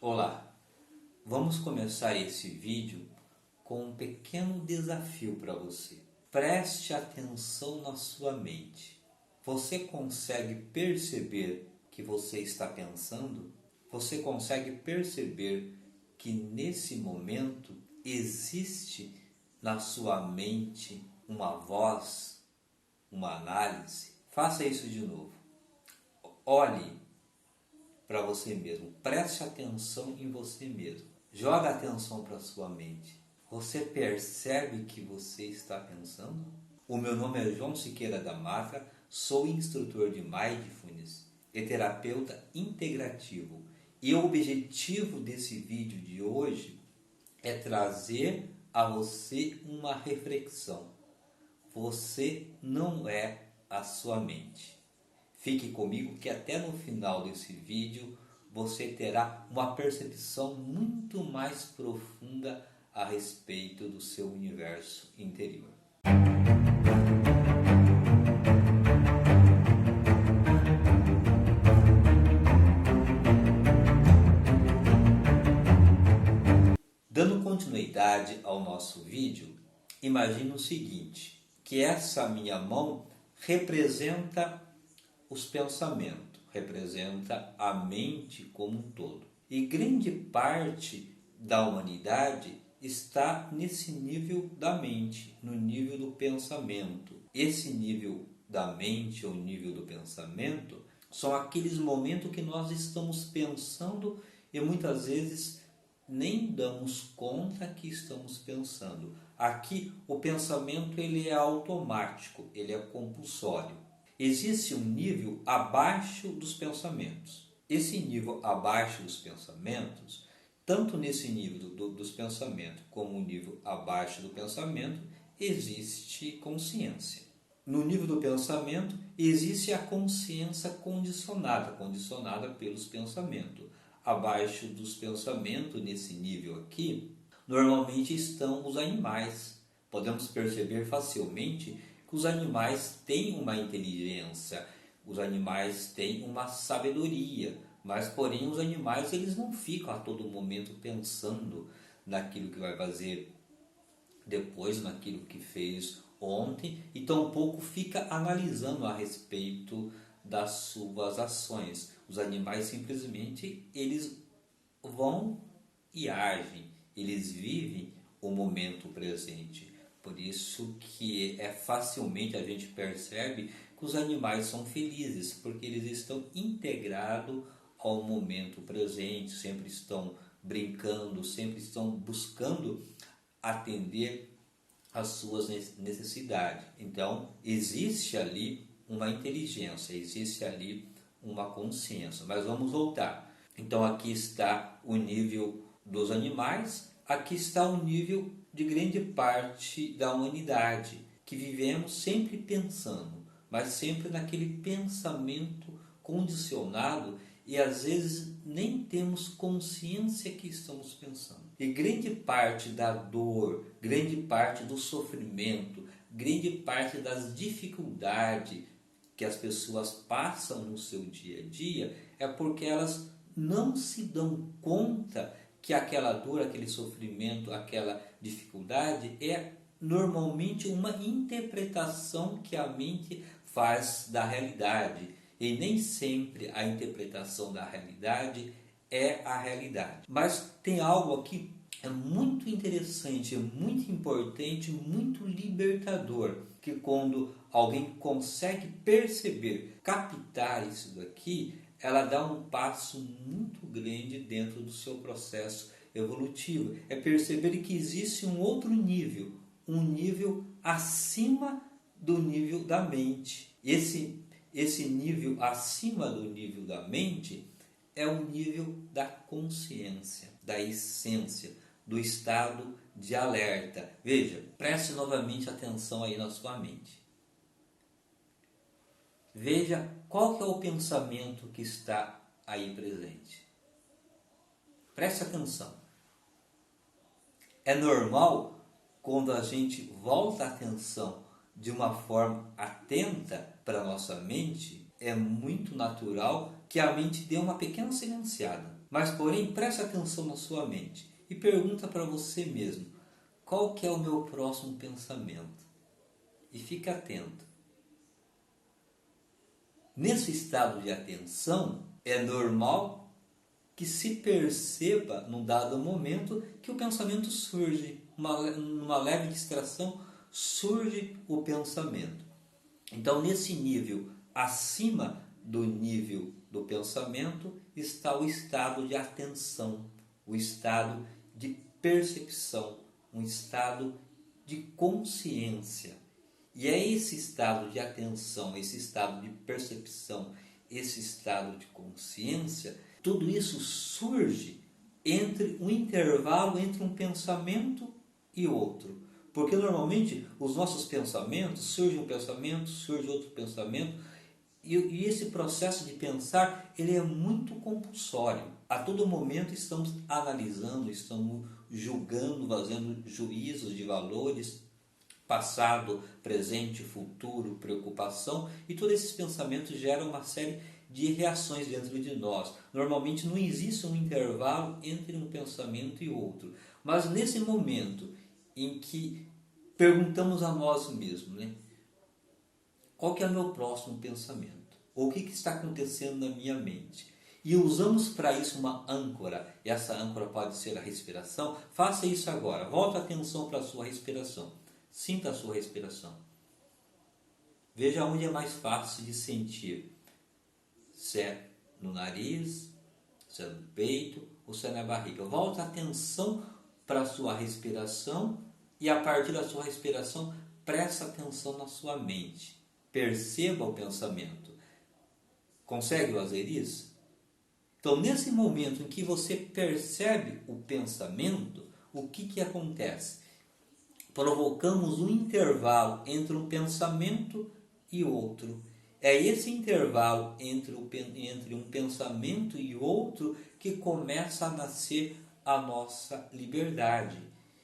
Olá, vamos começar esse vídeo com um pequeno desafio para você. Preste atenção na sua mente. Você consegue perceber que você está pensando? Você consegue perceber que nesse momento existe na sua mente uma voz, uma análise? Faça isso de novo. Olhe para você mesmo, preste atenção em você mesmo, joga atenção para a sua mente. Você percebe que você está pensando? O meu nome é João Siqueira da Mata, sou instrutor de Mindfulness e terapeuta integrativo. E o objetivo desse vídeo de hoje é trazer a você uma reflexão. Você não é a sua mente. Fique comigo que até no final desse vídeo você terá uma percepção muito mais profunda a respeito do seu universo interior. Dando continuidade ao nosso vídeo, imagine o seguinte, que essa minha mão representa os pensamentos, representa a mente como um todo. E grande parte da humanidade está nesse nível da mente, no nível do pensamento. Esse nível da mente ou nível do pensamento são aqueles momentos que nós estamos pensando e muitas vezes nem damos conta que estamos pensando. Aqui o pensamento ele é automático, ele é compulsório. Existe um nível abaixo dos pensamentos. Esse nível abaixo dos pensamentos, tanto nesse nível dos pensamentos como no nível abaixo do pensamento, existe consciência. No nível do pensamento, existe a consciência condicionada pelos pensamentos. Abaixo dos pensamentos, nesse nível aqui, normalmente estão os animais. Podemos perceber facilmente que os animais têm uma inteligência, os animais têm uma sabedoria, mas porém os animais eles não ficam a todo momento pensando naquilo que vai fazer depois, naquilo que fez ontem, e tampouco fica analisando a respeito das suas ações. Os animais simplesmente eles vão e agem, eles vivem o momento presente. Por isso que facilmente a gente percebe que os animais são felizes, porque eles estão integrados ao momento presente, sempre estão brincando, sempre estão buscando atender às suas necessidades. Então, existe ali uma inteligência, existe ali uma consciência. Mas vamos voltar. Então, aqui está o nível dos animais, aqui está o nível de grande parte da humanidade, que vivemos sempre pensando, mas sempre naquele pensamento condicionado e às vezes nem temos consciência que estamos pensando. E grande parte da dor, grande parte do sofrimento, grande parte das dificuldades que as pessoas passam no seu dia a dia é porque elas não se dão conta que aquela dor, aquele sofrimento, aquela dificuldade é normalmente uma interpretação que a mente faz da realidade. E nem sempre a interpretação da realidade é a realidade. Mas tem algo aqui muito interessante, muito importante, muito libertador, que quando alguém consegue perceber, captar isso daqui, ela dá um passo muito grande dentro do seu processo evolutivo. É perceber que existe um outro nível, um nível acima do nível da mente. Esse nível acima do nível da mente é o nível da consciência, da essência, do estado de alerta. Veja, preste novamente atenção aí na sua mente. Veja qual que é o pensamento que está aí presente. Preste atenção. É normal quando a gente volta a atenção de uma forma atenta para a nossa mente, é muito natural que a mente dê uma pequena silenciada. Mas, porém, preste atenção na sua mente e pergunta para você mesmo, qual que é o meu próximo pensamento? E fique atento. Nesse estado de atenção, é normal que se perceba, num dado momento, que o pensamento surge, numa leve distração, surge o pensamento. Então, nesse nível, acima do nível do pensamento, está o estado de atenção, o estado de percepção, um estado de consciência. E é esse estado de atenção, esse estado de percepção, esse estado de consciência, tudo isso surge entre um intervalo entre um pensamento e outro. Porque normalmente os nossos pensamentos, surge um pensamento, surge outro pensamento, e esse processo de pensar, ele é muito compulsório. A todo momento estamos analisando, estamos julgando, fazendo juízos de valores, passado, presente, futuro, preocupação, e todos esses pensamentos geram uma série de reações dentro de nós. Normalmente não existe um intervalo entre um pensamento e outro, mas nesse momento em que perguntamos a nós mesmos, né? Qual que é o meu próximo pensamento? Ou o que está acontecendo na minha mente? E usamos para isso uma âncora, e essa âncora pode ser a respiração. Faça isso agora, volta a atenção para a sua respiração. Sinta a sua respiração. Veja onde é mais fácil de sentir. Se é no nariz, se é no peito ou se é na barriga. Volta a atenção para a sua respiração e a partir da sua respiração, presta atenção na sua mente. Perceba o pensamento. Consegue fazer isso? Então, nesse momento em que você percebe o pensamento, o que acontece? Provocamos um intervalo entre um pensamento e outro. É esse intervalo entre um pensamento e outro que começa a nascer a nossa liberdade.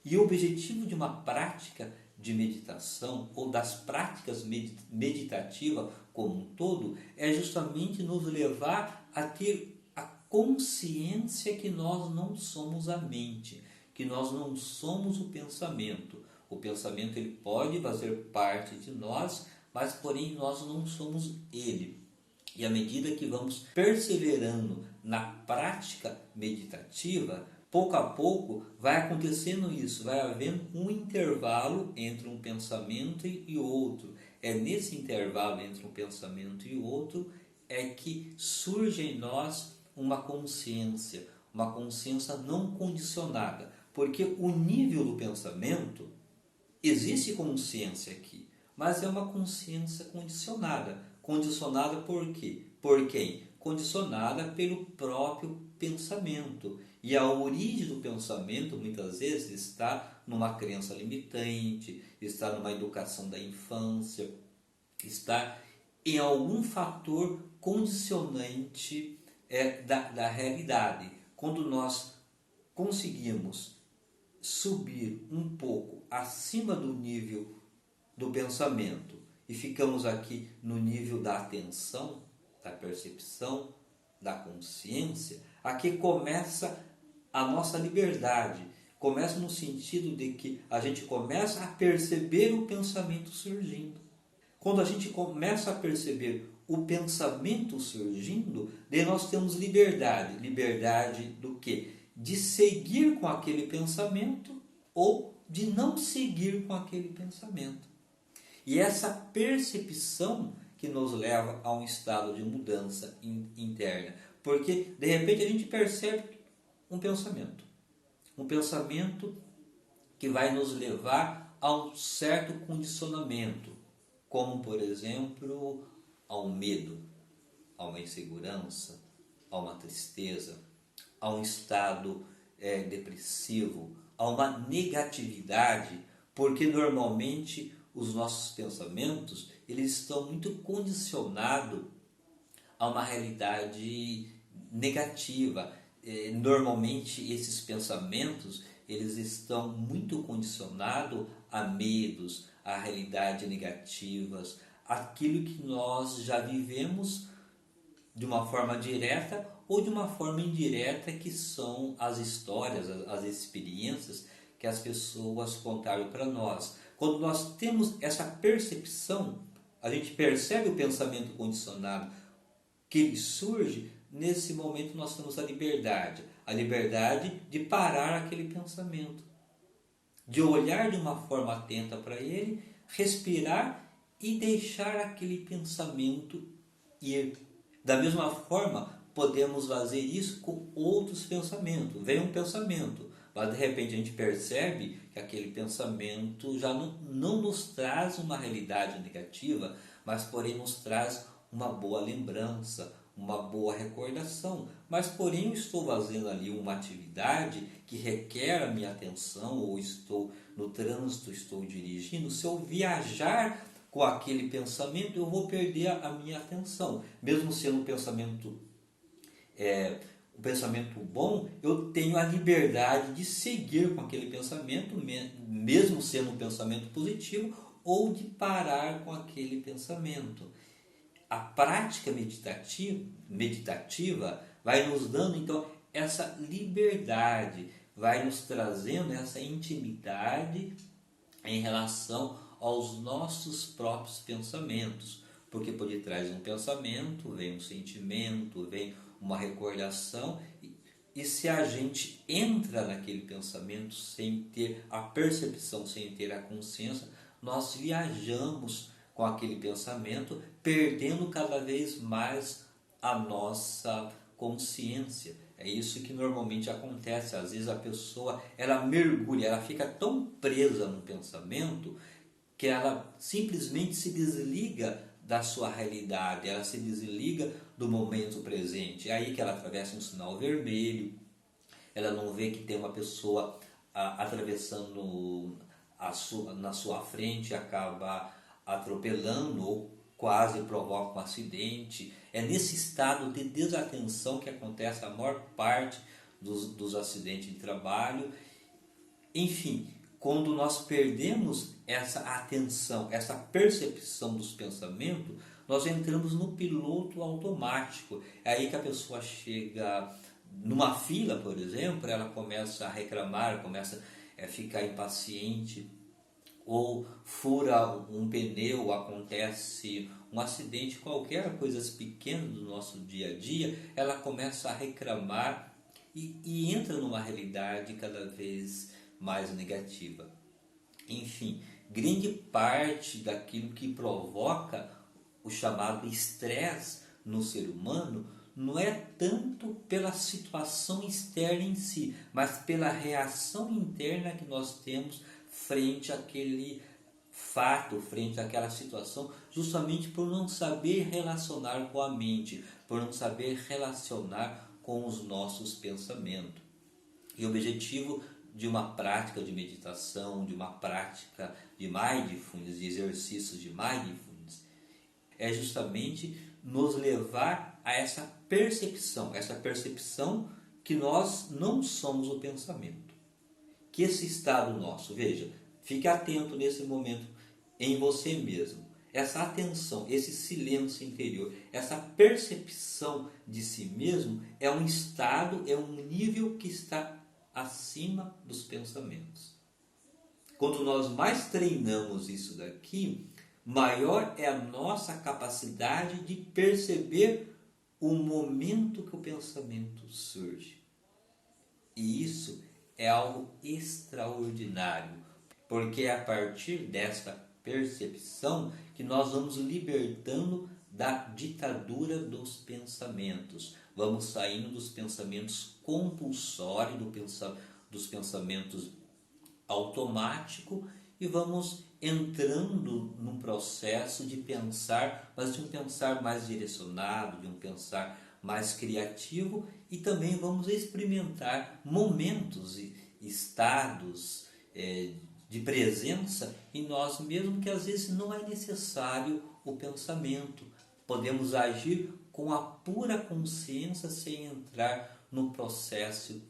E o objetivo de uma prática de meditação ou das práticas meditativas como um todo é justamente nos levar a ter a consciência que nós não somos a mente, que nós não somos o pensamento. O pensamento ele pode fazer parte de nós, mas porém nós não somos ele. E à medida que vamos perseverando na prática meditativa, pouco a pouco vai acontecendo isso, vai havendo um intervalo entre um pensamento e outro. É nesse intervalo entre um pensamento e outro é que surge em nós uma consciência não condicionada, porque o nível do pensamento, existe consciência aqui, mas é uma consciência condicionada. Condicionada por quê? Por quem? Condicionada pelo próprio pensamento. E a origem do pensamento muitas vezes está numa crença limitante, está numa educação da infância, está em algum fator condicionante da realidade. Quando nós conseguimos subir um pouco acima do nível do pensamento e ficamos aqui no nível da atenção, da percepção, da consciência, aqui começa a nossa liberdade. Começa no sentido de que a gente começa a perceber o pensamento surgindo. Quando a gente começa a perceber o pensamento surgindo, daí nós temos liberdade. Liberdade do quê? De seguir com aquele pensamento ou de não seguir com aquele pensamento. E essa percepção que nos leva a um estado de mudança interna. Porque, de repente, a gente percebe um pensamento que vai nos levar a um certo condicionamento, como, por exemplo, a um medo, a uma insegurança, a uma tristeza, a um estado depressivo, a uma negatividade, porque normalmente os nossos pensamentos eles estão muito condicionados a uma realidade negativa. Normalmente esses pensamentos eles estão muito condicionados a medos, a realidades negativas, aquilo que nós já vivemos de uma forma direta ou de uma forma indireta, que são as histórias, as experiências que as pessoas contaram para nós. Quando nós temos essa percepção, a gente percebe o pensamento condicionado que ele surge. Nesse momento nós temos a liberdade de parar aquele pensamento, de olhar de uma forma atenta para ele, respirar e deixar aquele pensamento ir. Da mesma forma, podemos fazer isso com outros pensamentos. Vem um pensamento, mas de repente a gente percebe que aquele pensamento já não nos traz uma realidade negativa, mas porém nos traz uma boa lembrança, uma boa recordação. Mas porém eu estou fazendo ali uma atividade que requer a minha atenção, ou estou no trânsito, estou dirigindo. Se eu viajar com aquele pensamento, eu vou perder a minha atenção. Mesmo sendo um pensamento bom, eu tenho a liberdade de seguir com aquele pensamento, mesmo sendo um pensamento positivo, ou de parar com aquele pensamento. A prática meditativa vai nos dando então essa liberdade, vai nos trazendo essa intimidade em relação aos nossos próprios pensamentos, porque por detrás de um pensamento vem um sentimento, vem uma recordação, e se a gente entra naquele pensamento sem ter a percepção, sem ter a consciência, nós viajamos com aquele pensamento, perdendo cada vez mais a nossa consciência. É isso que normalmente acontece. Às vezes a pessoa, ela mergulha, ela fica tão presa no pensamento que ela simplesmente se desliga da sua realidade, ela se desliga do momento presente. É aí que ela atravessa um sinal vermelho, ela não vê que tem uma pessoa atravessando na sua frente, acaba atropelando ou quase provoca um acidente. É nesse estado de desatenção que acontece a maior parte dos acidentes de trabalho. Enfim, quando nós perdemos essa atenção, essa percepção dos pensamentos, nós entramos no piloto automático. É aí que a pessoa chega numa fila, por exemplo, ela começa a reclamar, começa a ficar impaciente, ou fura um pneu, acontece um acidente, qualquer coisas pequenas do nosso dia a dia, ela começa a reclamar e entra numa realidade cada vez mais negativa. Enfim, grande parte daquilo que provoca o chamado estresse no ser humano não é tanto pela situação externa em si, mas pela reação interna que nós temos frente àquele fato, frente àquela situação, justamente por não saber relacionar com a mente, por não saber relacionar com os nossos pensamentos. E o objetivo de uma prática de meditação, de uma prática de mindfulness, de exercícios de mindfulness, é justamente nos levar a essa percepção que nós não somos o pensamento. Que esse estado nosso, veja, fique atento nesse momento em você mesmo. Essa atenção, esse silêncio interior, essa percepção de si mesmo é um estado, é um nível que está acima dos pensamentos. Quando nós mais treinamos isso daqui, maior é a nossa capacidade de perceber o momento que o pensamento surge. E isso é algo extraordinário, porque é a partir desta percepção que nós vamos libertando da ditadura dos pensamentos. Vamos saindo dos pensamentos compulsórios, dos pensamentos automáticos, e vamos entrando num processo de pensar, mas de um pensar mais direcionado, de um pensar mais criativo, e também vamos experimentar momentos e estados de presença em nós mesmos, que às vezes não é necessário o pensamento. Podemos agir com a pura consciência sem entrar no processo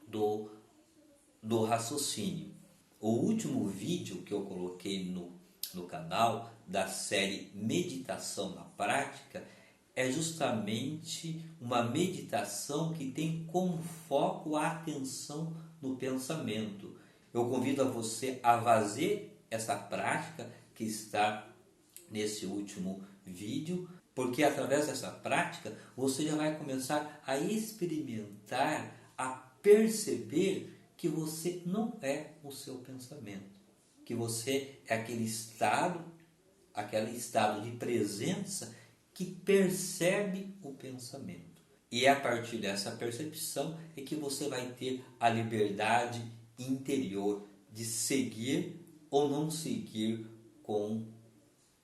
do raciocínio. O último vídeo que eu coloquei no canal da série Meditação na Prática é justamente uma meditação que tem como foco a atenção no pensamento. Eu convido a você a fazer essa prática que está nesse último vídeo, porque através dessa prática você já vai começar a experimentar, a perceber que você não é o seu pensamento, que você é aquele estado de presença que percebe o pensamento. E é a partir dessa percepção é que você vai ter a liberdade interior de seguir ou não seguir com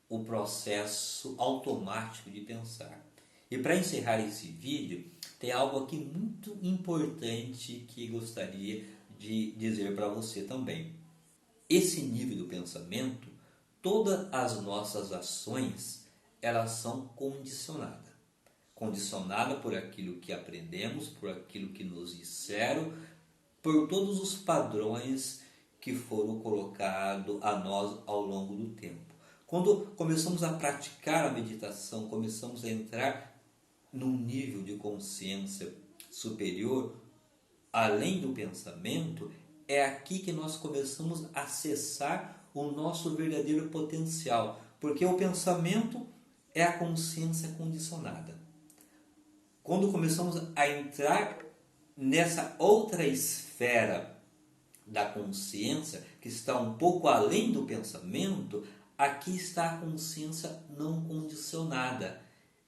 o processo automático de pensar. E para encerrar esse vídeo, tem algo aqui muito importante que gostaria de dizer para você também. Esse nível do pensamento, todas as nossas ações, elas são condicionadas. Condicionada por aquilo que aprendemos, por aquilo que nos disseram, por todos os padrões que foram colocados a nós ao longo do tempo. Quando começamos a praticar a meditação, começamos a entrar num nível de consciência superior, além do pensamento, é aqui que nós começamos a acessar o nosso verdadeiro potencial, porque o pensamento é a consciência condicionada. Quando começamos a entrar nessa outra esfera da consciência, que está um pouco além do pensamento, aqui está a consciência não condicionada.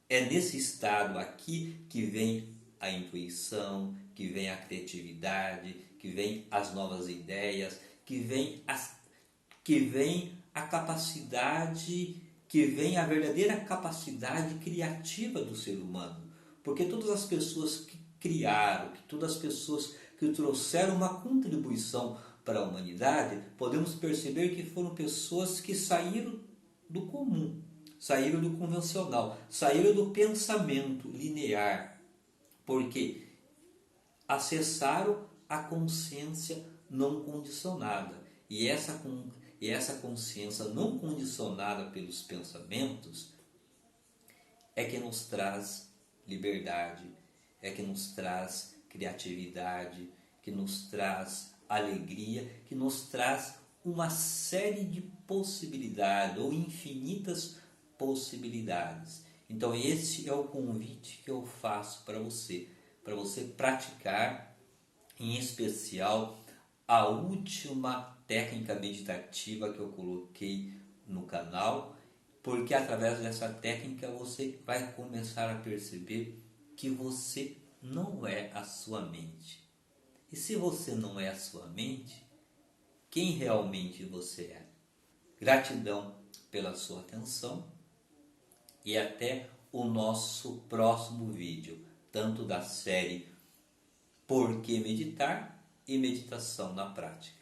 É nesse estado aqui que vem a intuição, que vem a criatividade, que vem as novas ideias, que vem a capacidade, que vem a verdadeira capacidade criativa do ser humano. Porque todas as pessoas que criaram, todas as pessoas que trouxeram uma contribuição para a humanidade, podemos perceber que foram pessoas que saíram do comum, saíram do convencional, saíram do pensamento linear, porque acessaram a consciência não condicionada. E essa consciência não condicionada pelos pensamentos é que nos traz liberdade, é que nos traz criatividade, que nos traz alegria, que nos traz uma série de possibilidades ou infinitas possibilidades. Então esse é o convite que eu faço para você praticar, em especial a última técnica meditativa que eu coloquei no canal, porque através dessa técnica você vai começar a perceber que você não é a sua mente. E se você não é a sua mente, quem realmente você é? Gratidão pela sua atenção e até o nosso próximo vídeo, tanto da série Por que Meditar e Meditação na Prática.